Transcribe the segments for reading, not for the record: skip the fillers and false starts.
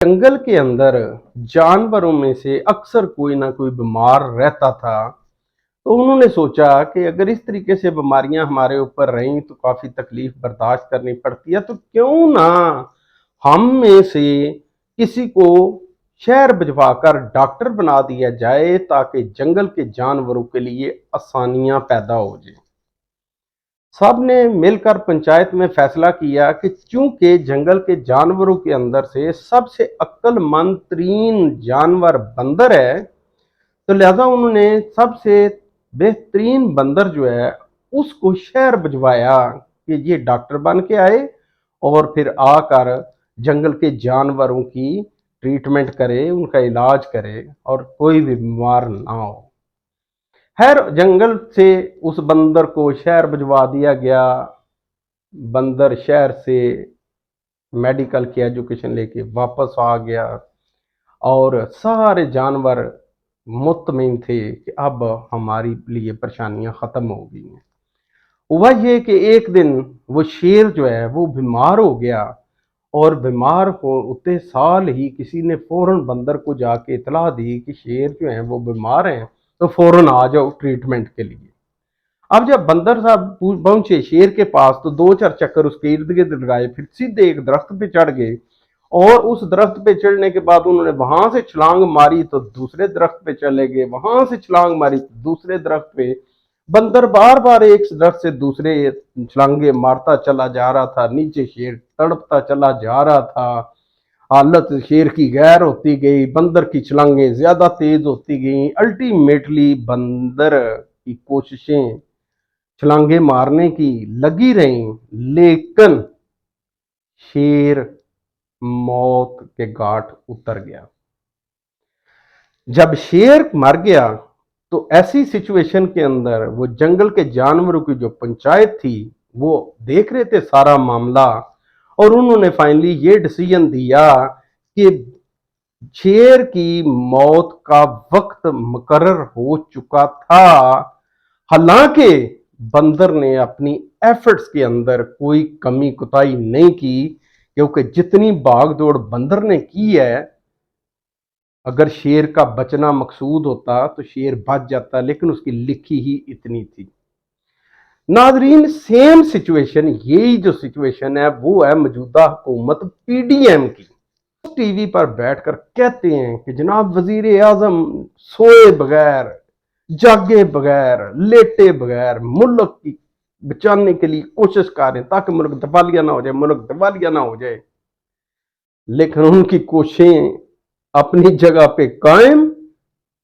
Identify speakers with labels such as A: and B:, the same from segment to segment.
A: जंगल के अंदर जानवरों में से अक्सर कोई ना कोई बीमार रहता था। तो उन्होंने सोचा कि अगर इस तरीके से बीमारियां हमारे ऊपर रहीं तो काफ़ी तकलीफ बर्दाश्त करनी पड़ती है, तो क्यों ना हम में से किसी को शहर भिजवा कर डॉक्टर बना दिया जाए ताकि जंगल के जानवरों के लिए आसानियां पैदा हो जाए। सब ने मिलकर पंचायत में फैसला किया कि चूंकि जंगल के जानवरों के अंदर से सबसे अक्लमंद तरीन जानवर बंदर है, तो लिहाजा उन्होंने सबसे बेहतरीन बंदर जो है उसको शहर भिजवाया कि ये डॉक्टर बन के आए और फिर आकर जंगल के जानवरों की ट्रीटमेंट करे, उनका इलाज करे और कोई भी बीमार ना हो। खैर, जंगल से उस बंदर को शहर भिजवा दिया गया। बंदर शहर से मेडिकल की एजुकेशन लेके वापस आ गया और सारे जानवर मुतमिन थे कि अब हमारी लिए परेशानियां ख़त्म हो गई हैं। हुआ ये कि एक दिन वो शेर जो है वो बीमार हो गया और बीमार होते साल ही किसी ने फौरन बंदर को जाके इतला दी कि शेर जो है वो बीमार हैं, तो फौरन आ जाओ ट्रीटमेंट के लिए। अब जब बंदर साहब पहुंचे शेर के पास तो दो चार चक्कर उसके इर्द गिर्द लगाए, फिर सीधे एक दरख्त पे चढ़ गए और उस दरख्त पे चढ़ने के बाद उन्होंने वहां से छलांग मारी तो दूसरे दरख्त पे चले गए, वहां से छलांग मारी तो दूसरे दरख्त पे। बंदर बार बार एक दरख्त से दूसरे छलांगे मारता चला जा रहा था, नीचे शेर तड़पता चला जा रहा था। हालत शेर की गैर होती गई, बंदर की छलांगे ज्यादा तेज होती गई। अल्टीमेटली बंदर की कोशिशें छलांगे मारने की लगी रहीं, लेकिन शेर मौत के घाट उतर गया। जब शेर मर गया तो ऐसी सिचुएशन के अंदर वो जंगल के जानवरों की जो पंचायत थी वो देख रहे थे सारा मामला, और उन्होंने फाइनली ये डिसीजन दिया कि शेर की मौत का वक्त मुकर्रर हो चुका था। हालांकि बंदर ने अपनी एफर्ट्स के अंदर कोई कमी कुताही नहीं की, क्योंकि जितनी भाग दौड़ बंदर ने की है, अगर शेर का बचना मकसूद होता तो शेर बच जाता, लेकिन उसकी लिखी ही इतनी थी। नाजरीन, सेम सिचुएशन, यही जो सिचुएशन है वो है मौजूदा हुकूमत पीडीएम की। टीवी पर बैठकर कहते हैं कि जनाब वजीर आजम सोए बगैर, जागे बगैर, लेटे बगैर मुल्क की बचाने के लिए कोशिश कर रहे हैं ताकि मुल्क दिवालिया ना हो जाए, मुल्क दिवालिया ना हो जाए। लेकिन उनकी कोशिशें अपनी जगह पे कायम,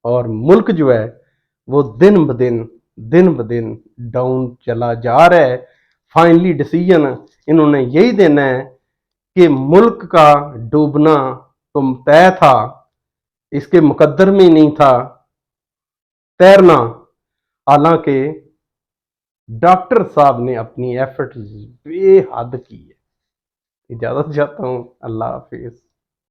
A: और मुल्क जो है वो दिन ब दिन डाउन चला जा रहा है। फाइनली डिसीजन इन्होंने यही देना है कि मुल्क का डूबना तो तय था, इसके मुकद्दर में नहीं था तैरना। हालांकि डॉक्टर साहब ने अपनी एफर्ट बेहद की है। इजाजत चाहता हूं, अल्लाह हाफिज।